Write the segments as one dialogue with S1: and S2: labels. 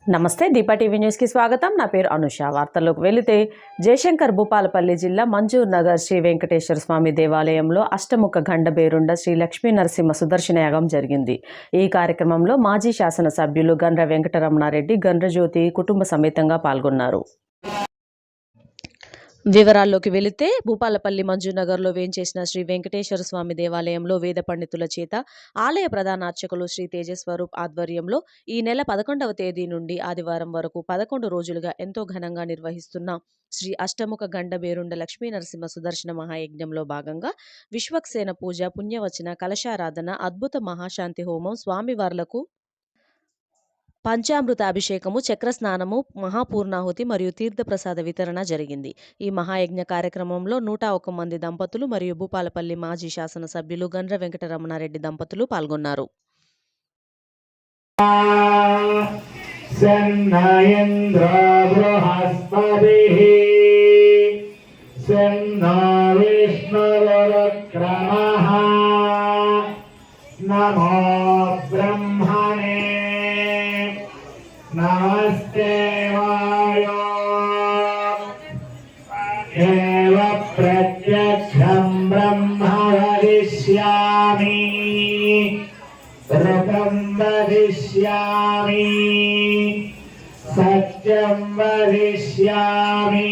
S1: నమస్తే, దీపా టీవీ న్యూస్కి స్వాగతం. నా పేరు అనుష. వార్తల్లోకి వెళితే, జయశంకర్ భూపాలపల్లి జిల్లా మంజూర్ నగర్ శ్రీ వెంకటేశ్వర స్వామి దేవాలయంలో అష్టముఖ గండబేరుండ శ్రీ లక్ష్మీ నరసింహ సుదర్శన యాగం జరిగింది. ఈ కార్యక్రమంలో మాజీ శాసనసభ్యులు గండ్ర వెంకటరమణారెడ్డి, గండ్రజ్యోతి కుటుంబ సమేతంగా పాల్గొన్నారు. వివరాల్లోకి వెళితే, భూపాలపల్లి మంజునగర్లో వేంచేసిన శ్రీ వెంకటేశ్వర స్వామి దేవాలయంలో వేద పండితుల చేత ఆలయ ప్రధాన అర్చకులు శ్రీ తేజస్వరూప్ ఆధ్వర్యంలో ఈ నెల 11వ తేదీ నుండి ఆదివారం వరకు 11 రోజులుగా ఎంతో ఘనంగా నిర్వహిస్తున్న శ్రీ అష్టముఖ గండబేరుండ లక్ష్మీ నరసింహ సుదర్శన మహాయజ్ఞంలో భాగంగా విశ్వక్సేన పూజ, పుణ్యవచన, కలశారాధన, అద్భుత మహాశాంతి హోమం, స్వామివార్లకు పంచామృత అభిషేకము, చక్రస్నానము, మహాపూర్ణాహుతి మరియు తీర్థప్రసాద వితరణ జరిగింది. ఈ మహాయజ్ఞ కార్యక్రమంలో 101 మంది దంపతులు మరియు భూపాలపల్లి మాజీ శాసనసభ్యులు గండ్ర వెంకటరమణారెడ్డి దంపతులు పాల్గొన్నారు.
S2: नमस्ते वायो एव प्रत्यक्षं ब्रह्म वदिष्यामि ऋतं वदिष्यामि सत्यं वदिष्यामि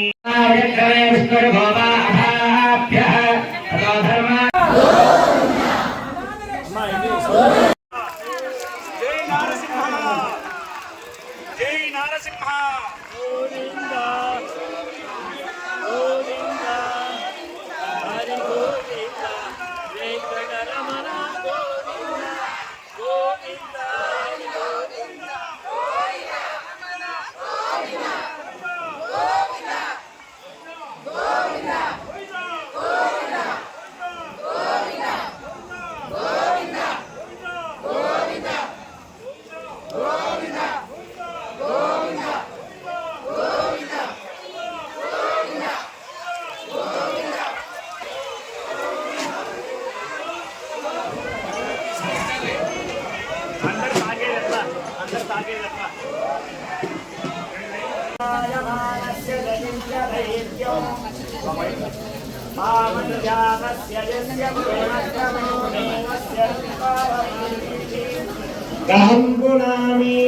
S2: गहं पुनामि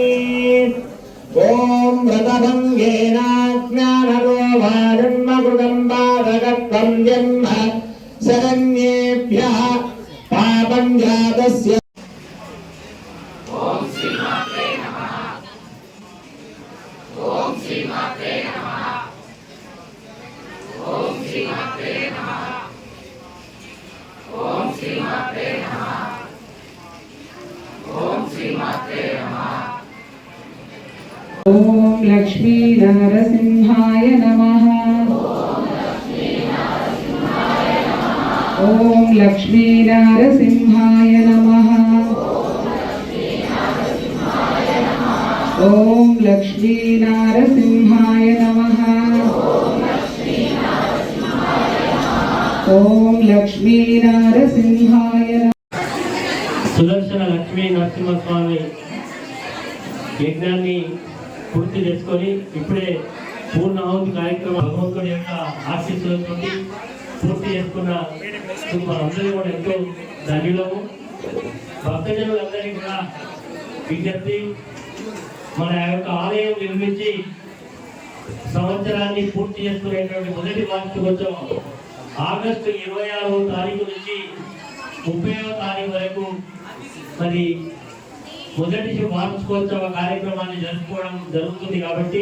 S2: ओम व्रतभंगेन ज्ञानरोभाजन्मकृतं बाधकत्वं जन्म शरण्येभ्यः पापं जातस्य ओम श्री मात्रे नमः ओम श्री मात्रे नमः ओम श्री मात्रे नमः ओम श्री मात्रे नमः ओम श्री मात्रे नमः
S3: ओम लक्ष्मी नरसिंहाय नमः ओम लक्ष्मी नरसिंहाय नमः ओम लक्ष्मी नरसिंहाय नमः ओम लक्ष्मी नरसिंहाय
S4: సుదర్శన లక్ష్మీ నరసింహస్వామి యజ్ఞాన్ని పూర్తి చేసుకొని ఇప్పుడే పూర్ణాహుతి కార్యక్రమం భగవంతుడి యొక్క ఆశీస్సులతో పూర్తి చేసుకున్న మనందరూ కూడా ఎంతో ధన్యులము. భక్తజనులందరికీ కూడా విజ్ఞప్తి, మన యొక్క ఆలయం నిర్మించి సంవత్సరాన్ని పూర్తి చేసుకునేటువంటి మొదటి వార్షికోత్సవం ఆగస్టు 26వ తారీఖు నుంచి 30వ తారీఖు వరకు మరి మొదటి వార్షికోత్సవ కార్యక్రమాన్ని జరుపుకోవడం జరుగుతుంది. కాబట్టి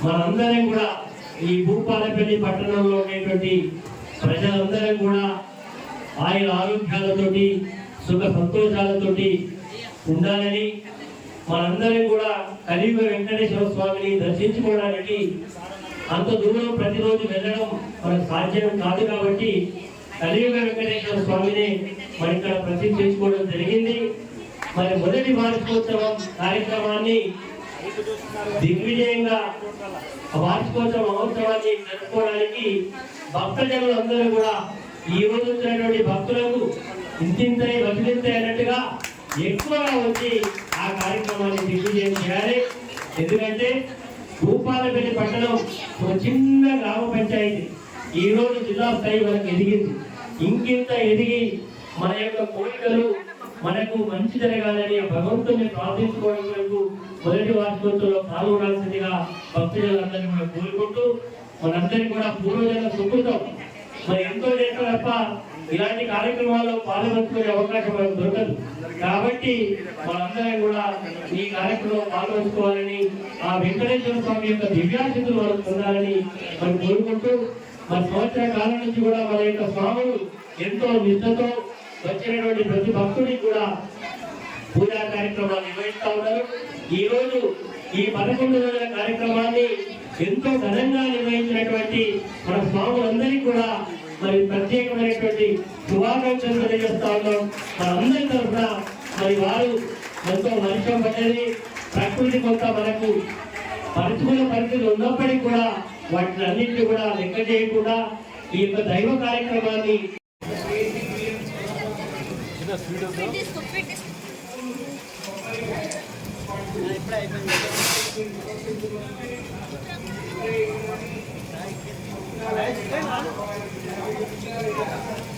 S4: మనందరం కూడా ఈ భూపాలపల్లి పట్టణంలో ఉండేటువంటి ప్రజలందరం కూడా ఆయుర ఆరోగ్యాలతోటి సుఖ సంతోషాలతోటి ఉండాలని, మనందరం కూడా కలియుగ వెంకటేశ్వర స్వామిని దర్శించుకోవడానికి అంత దూరం ప్రతిరోజు వెళ్ళడం మనకు సాధ్యం కాదు. కాబట్టి కలియుగ వెంకటేశ్వర స్వామిని మరి ఇక్కడ ప్రతిష్ఠించుకోవడం జరిగింది. మరి మొదటి వార్షికోత్సవం కార్యక్రమాన్ని దిగ్విజయంగా వార్షికోత్సవ మహోత్సవాన్ని జరుపుకోవడానికి భక్తజనులందరూ కూడా ఈ రోజు వచ్చినటువంటి భక్తులకు ఇంతింతై వదిలింతై అన్నట్టుగా ఎక్కువగా వచ్చి ఆ కార్యక్రమాన్ని దిగ్విజయం చేయాలి. ఎందుకంటే భూపాలపల్లి పట్టణం ఒక చిన్న గ్రామ పంచాయతీ ఈ రోజు జిల్లా స్థాయి వరకు ఎదిగింది. ఇంకింత ఎదిగి మన యొక్క కోరికలు మనకు మంచి జరగాలని భగవంతుని ప్రార్థించుకోవడం వరకు మొదటి వార్షికోత్సవంలో పాల్గొనాల్సిందిగా భక్తులందరినీ కూడా కోరుకుంటూ మనందరికీ కూడా పూర్వజన్మ సుకృతం మరి ఎంతో చేసిన తప్ప ఇలాంటి కార్యక్రమాల్లో పాల్గొనుకునే అవకాశం మనకు దొరకదు. కాబట్టి మనందరం కూడా ఈ కార్యక్రమంలో పాల్గొంచుకోవాలని ఆ వెంకటేశ్వర స్వామి యొక్క దివ్యాశక్తులు మనకు పొందాలని మనం కోరుకుంటూ మన సంవత్సర కాలం నుంచి కూడా మన యొక్క స్వాములు ఎంతో నిష్ఠతో వచ్చినటువంటి ప్రతి భక్తుడికి కూడా పూజా కార్యక్రమాలు నిర్వహిస్తూ ఉన్నారు. ఈ రోజు ఈ 11 రోజుల కార్యక్రమాన్ని ఎంతో ఘనంగా నిర్వహించినటువంటి మన స్వాములందరికీ కూడా మరి ప్రత్యేకమైనటువంటి శుభాకాంక్షలు తెలియజేస్తా ఉన్నాం. మనందరి తరఫున మరి వారు ఎంతో వర్షం పడ్డది, ప్రకృతి కొంత మనకు పరిస్థితుల పరిస్థితులు ఉన్నప్పటికీ కూడా వాటిని అన్నింటినీ కూడా లెక్క చేయకుండా ఈ యొక్క దైవ కార్యక్రమాన్ని
S5: ఇప్పుడు